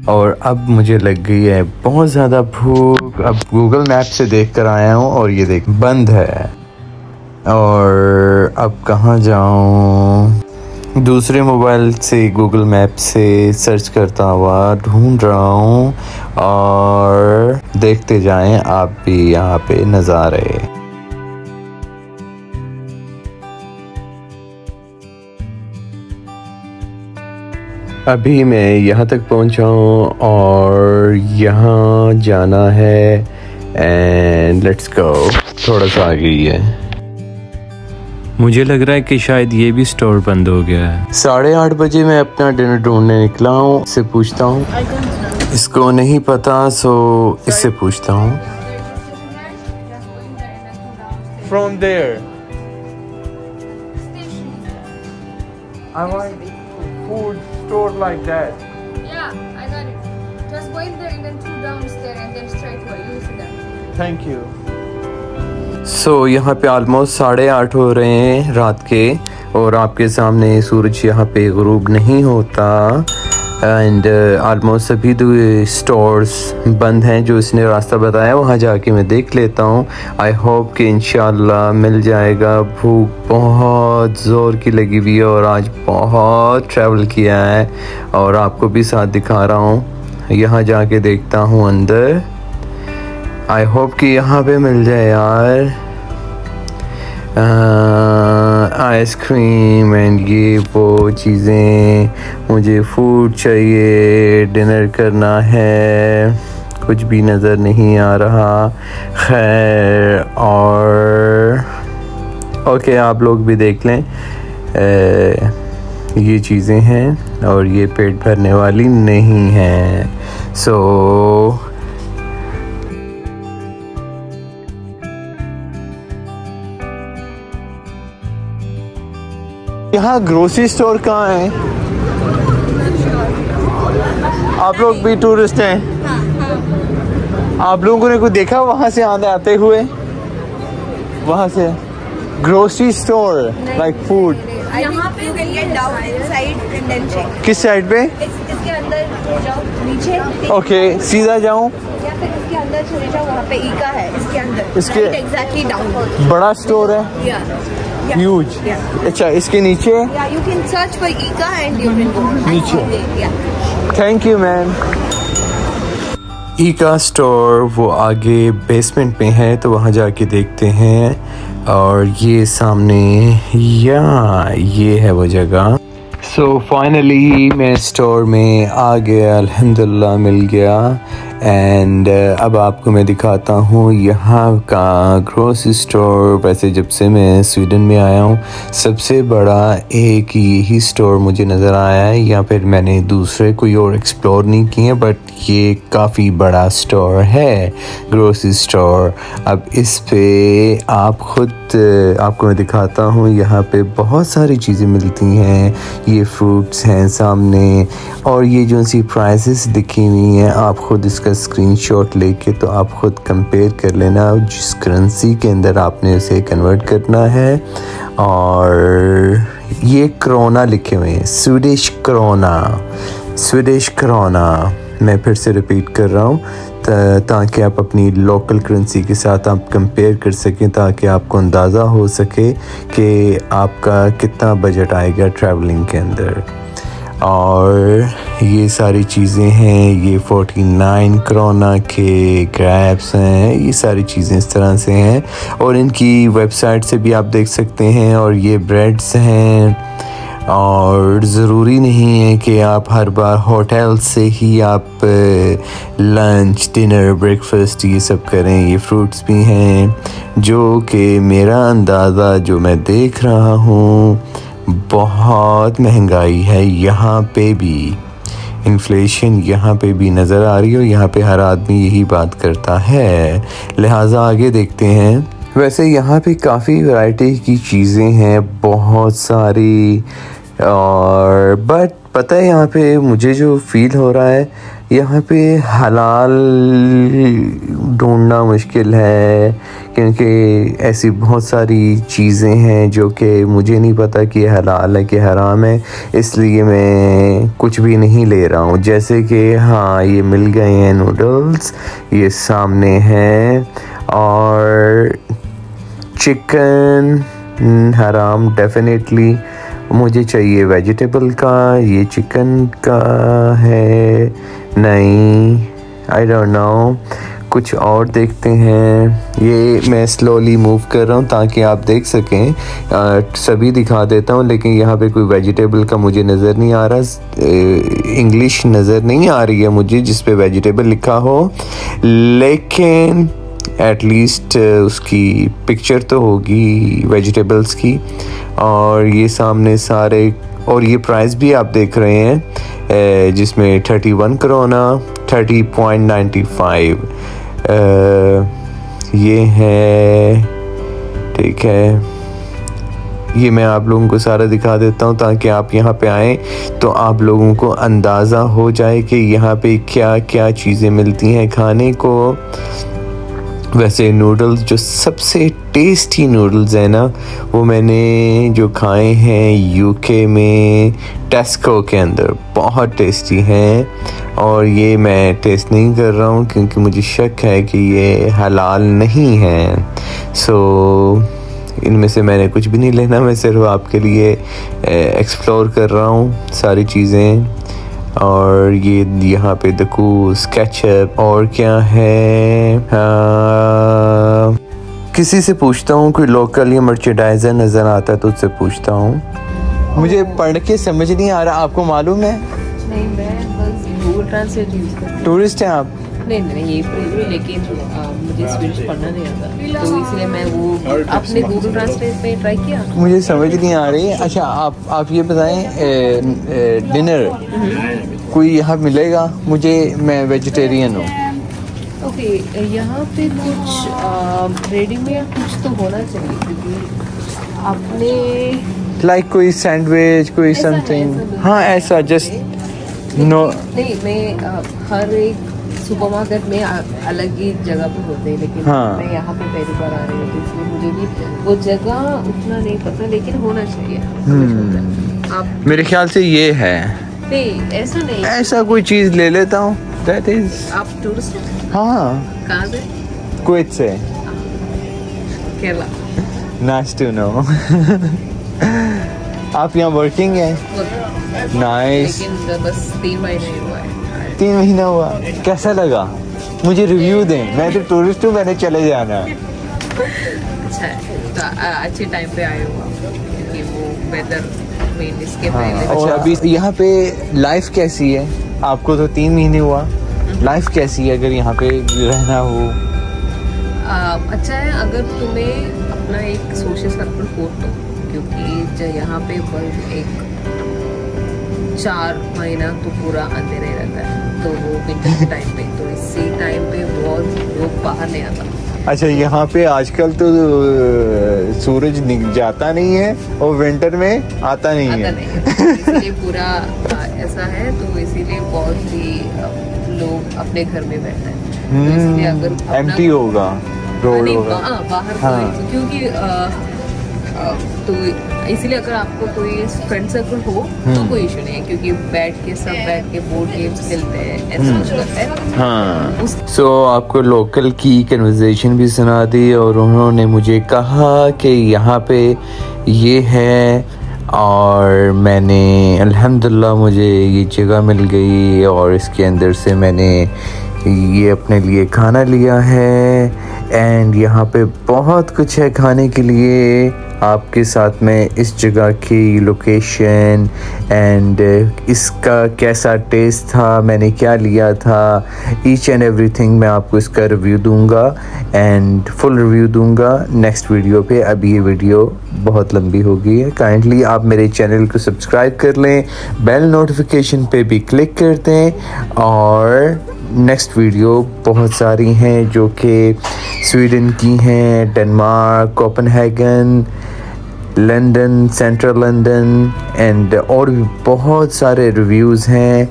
और अब मुझे लग गई है बहुत ज़्यादा भूख। अब गूगल मैप से देख कर आया हूँ और ये देख बंद है। और अब कहाँ जाऊँ? दूसरे मोबाइल से गूगल मैप से सर्च करता हुआ ढूंढ रहा हूँ और देखते जाएं आप भी यहाँ पे नज़ारे। अभी मैं यहाँ तक पहुँचा हूँ और यहाँ जाना है एंड लेट्स गो। थोड़ा सा आगे ही है। मुझे लग रहा है कि शायद ये भी स्टोर बंद हो गया है। 8:30 बजे मैं अपना डिनर ढूंढने निकला हूँ। इससे पूछता हूँ, इसको नहीं पता सो इससे पूछता हूँ। From there I want food store like that. Yeah, I got it. Just go in there and then 2 downstairs and then straight to use them. Thank you. सो यहाँ पे ऑलमोस्ट 8:30 हो रहे हैं रात के और आपके सामने सूरज यहाँ पे गुरूब नहीं होता एंड ऑलमोस्ट सभी स्टोर्स बंद हैं। जो इसने रास्ता बताया वहाँ जाके मैं देख लेता हूँ। आई होप कि इंशाल्लाह मिल जाएगा। भूख बहुत ज़ोर की लगी हुई है और आज बहुत ट्रैवल किया है और आपको भी साथ दिखा रहा हूँ। यहाँ जाके देखता हूँ अंदर। आई होप कि यहाँ पे मिल जाए यार आइसक्रीम एंड ये वो चीज़ें। मुझे फूड चाहिए, डिनर करना है, कुछ भी नज़र नहीं आ रहा। खैर और ओके, आप लोग भी देख लें। ये चीज़ें हैं और ये पेट भरने वाली नहीं हैं। सो यहाँ ग्रोसरी स्टोर कहाँ है? आप लोग भी टूरिस्ट हैं? आप लोगों ने कुछ देखा वहाँ से आते हुए? वहाँ से ग्रोसरी स्टोर लाइक फूड यहाँ पे down inside and then check. किस साइड पे? इसके अंदर जाओ नीचे। ओके, सीधा जाऊँ या फिर इसके अंदर चले जाओ, वहाँ पे ईका है इसके अंदर। इसके एग्जैक्टली डाउन बड़ा स्टोर है, ह्यूज। अच्छा, इसके नीचे you can search for Ika and you can go नीचे। Thank you ma'am. ईका स्टोर वो आगे बेसमेंट में है तो वहाँ जाके देखते हैं। और ये सामने ये है वो जगह। सो फाइनली मैं स्टोर में आ गया, अल्हम्दुलिल्लाह मिल गया। एंड अब आपको मैं दिखाता हूँ यहाँ का ग्रोसरी स्टोर। वैसे जब से मैं स्वीडन में आया हूँ सबसे बड़ा एक यही स्टोर मुझे नज़र आया है। या फिर मैंने दूसरे कोई और एक्सप्लोर नहीं किए, बट ये काफ़ी बड़ा स्टोर है, ग्रोसरी स्टोर। अब इस पे आप खुद आपको मैं दिखाता हूँ। यहाँ पे बहुत सारी चीज़ें मिलती हैं। ये फ्रूट्स हैं सामने और ये जो सी प्राइसेस दिखी हुई हैं आप खुद इसका स्क्रीनशॉट लेके तो आप खुद कंपेयर कर लेना जिस करेंसी के अंदर आपने उसे कन्वर्ट करना है। और ये क्रोना लिखे हुए हैं, स्वीडिश क्रोना। मैं फिर से रिपीट कर रहा हूँ ताकि आप अपनी लोकल करेंसी के साथ आप कंपेयर कर सकें, ताकि आपको अंदाज़ा हो सके कि आपका कितना बजट आएगा ट्रैवलिंग के अंदर। और ये सारी चीज़ें हैं। ये 49 क्रोना के ग्रैप्स हैं। ये सारी चीज़ें इस तरह से हैं और इनकी वेबसाइट से भी आप देख सकते हैं। और ये ब्रेड्स हैं और ज़रूरी नहीं है कि आप हर बार होटल से ही आप लंच, डिनर, ब्रेकफास्ट ये सब करें। ये फ्रूट्स भी हैं जो कि मेरा अंदाज़ा जो मैं देख रहा हूँ बहुत महंगाई है यहाँ पे भी। इन्फ्लेशन यहाँ पे भी नज़र आ रही है और यहाँ पे हर आदमी यही बात करता है। लिहाजा आगे देखते हैं। वैसे यहाँ पे काफ़ी वैरायटी की चीज़ें हैं, बहुत सारी और बट पता है यहाँ पे मुझे जो फील हो रहा है, यहाँ पे हलाल ढूंढना मुश्किल है, क्योंकि ऐसी बहुत सारी चीज़ें हैं जो कि मुझे नहीं पता कि हलाल है कि हराम है, इसलिए मैं कुछ भी नहीं ले रहा हूँ। जैसे कि हाँ, ये मिल गए हैं नूडल्स, ये सामने हैं, और चिकन हराम डेफिनेटली, मुझे चाहिए वेजिटेबल का, ये चिकन का है नहीं, आई डोंट नो, कुछ और देखते हैं। ये मैं स्लोली मूव कर रहा हूँ ताकि आप देख सकें, सभी दिखा देता हूँ, लेकिन यहाँ पे कोई वेजिटेबल का मुझे नज़र नहीं आ रहा, इंग्लिश नज़र नहीं आ रही है मुझे जिस पे वेजिटेबल लिखा हो, लेकिन एटलीस्ट उसकी पिक्चर तो होगी वेजिटेबल्स की। और ये सामने सारे, और ये प्राइस भी आप देख रहे हैं जिसमें 31 करोना 30.95 ये है, ठीक है। ये मैं आप लोगों को सारा दिखा देता हूँ ताकि आप यहाँ पे आएँ तो आप लोगों को अंदाज़ा हो जाए कि यहाँ पे क्या क्या चीज़ें मिलती हैं खाने को। वैसे नूडल्स, जो सबसे टेस्टी नूडल्स हैं ना, वो मैंने जो खाए हैं यूके में टेस्को के अंदर, बहुत टेस्टी हैं। और ये मैं टेस्ट नहीं कर रहा हूँ क्योंकि मुझे शक है कि ये हलाल नहीं है। सो इनमें से मैंने कुछ भी नहीं लेना, मैं सिर्फ आपके लिए एक्सप्लोर कर रहा हूँ सारी चीज़ें। और ये यहाँ पे देखो स्केचअप, और क्या है, किसी से पूछता हूँ, कोई लोकल या मर्चेंडाइजर नज़र आता है तो उससे पूछता हूँ। मुझे पढ़ के समझ नहीं आ रहा, आपको मालूम है? नहीं, मैं बस गूगल ट्रांसलेट यूज़ करती हूँ। टूरिस्ट हैं आप? नहीं, यही पढ़ी, लेकिन मुझे स्विडिश पढ़ना नहीं आता, तो इसलिए मैं वो अपने गूगल ट्रांसलेट पे ट्राई किया। मुझे समझ नहीं आ रही। अच्छा, आप ये बताएं, डिनर कोई यहाँ मिलेगा मुझे? मैं वेजिटेरियन हूँ। ओके, यहाँ पे कुछ रेडीमेड कुछ तो होना चाहिए, क्योंकि आपने लाइक कोई सैंडविच, कोई समथिंग। हाँ, ऐसा जस्ट नो। नहीं, मैं हर एक सुपरमार्केट में अलग ही जगह पे होते हैं, लेकिन हाँ। मैं यहाँ पे पहली बार आ रही हूँ, तो इसलिए मुझे भी वो जगह उतना नहीं पता, लेकिन होना चाहिए। आप मेरे ख्याल से ये है। नहीं, ऐसा नहीं, ऐसा कोई चीज़ ले लेता हूँ। That is. आप टूरिस्ट हैं? हाँ, कहाँ से? कुवैत से। केरला। Nice to know. आप यहाँ वर्किंग हैं? नाइस। लेकिन बस 3 महीने हुआ है। 3 महीना हुआ, कैसा लगा? मुझे रिव्यू दें, मैं तो टूरिस्ट हूँ, मैंने चले जाना है। अच्छा है, तो अच्छे टाइम पे आए हो आप, क्योंकि वो वेदर में इसके पहले। अच्छा, अभी यहाँ पे लाइफ कैसी है? आपको तो 3 महीने हुआ, लाइफ कैसी है अगर यहाँ पे रहना हो? अच्छा है अगर तुम्हें अपना एक सोशल सर्कल हो तो, क्योंकि यहाँ पे बस एक 4 महीना तो पूरा अंधेरा ही रहता है, तो वो विंटर के टाइम पे, तो इसी टाइम पे बहुत लोग बाहर नहीं आता। अच्छा, यहाँ पे आजकल तो सूरज जाता नहीं है और विंटर में आता नहीं है। इसीलिए पूरा ऐसा है, तो इसीलिए बहुत ही लोग अपने घर में बैठते हैं। तो इसलिए अगर एम्प्टी होगा रोड होगा बाहर, हाँ। क्योंकि तो इसलिए अगर आपको कोई फ्रेंड सर्कल हो तो कोई इशू नहीं है, क्योंकि बैठ के बोर्ड गेम्स खेलते हैं, ऐसा कुछ करते हैं। हाँ। सो आपको लोकल की कन्वर्सेशन भी सुना दी, और उन्होंने मुझे कहा कि यहाँ पे ये है, और मैंने अल्हम्दुलिल्लाह मुझे ये जगह मिल गई, और इसके अंदर से मैंने ये अपने लिए खाना लिया है। एंड यहाँ पे बहुत कुछ है खाने के लिए। आपके साथ में इस जगह की लोकेशन एंड इसका कैसा टेस्ट था, मैंने क्या लिया था, ईच एंड एवरीथिंग मैं आपको इसका रिव्यू दूंगा, एंड फुल रिव्यू दूंगा नेक्स्ट वीडियो पे। अभी ये वीडियो बहुत लंबी हो गई है, काइंडली आप मेरे चैनल को सब्सक्राइब कर लें, बेल नोटिफिकेशन पे भी क्लिक कर दें, और नेक्स्ट वीडियो बहुत सारी हैं जो कि स्वीडन की हैं, Denmark, Copenhagen, London, central London and और भी बहुत सारे रिव्यूज़ हैं।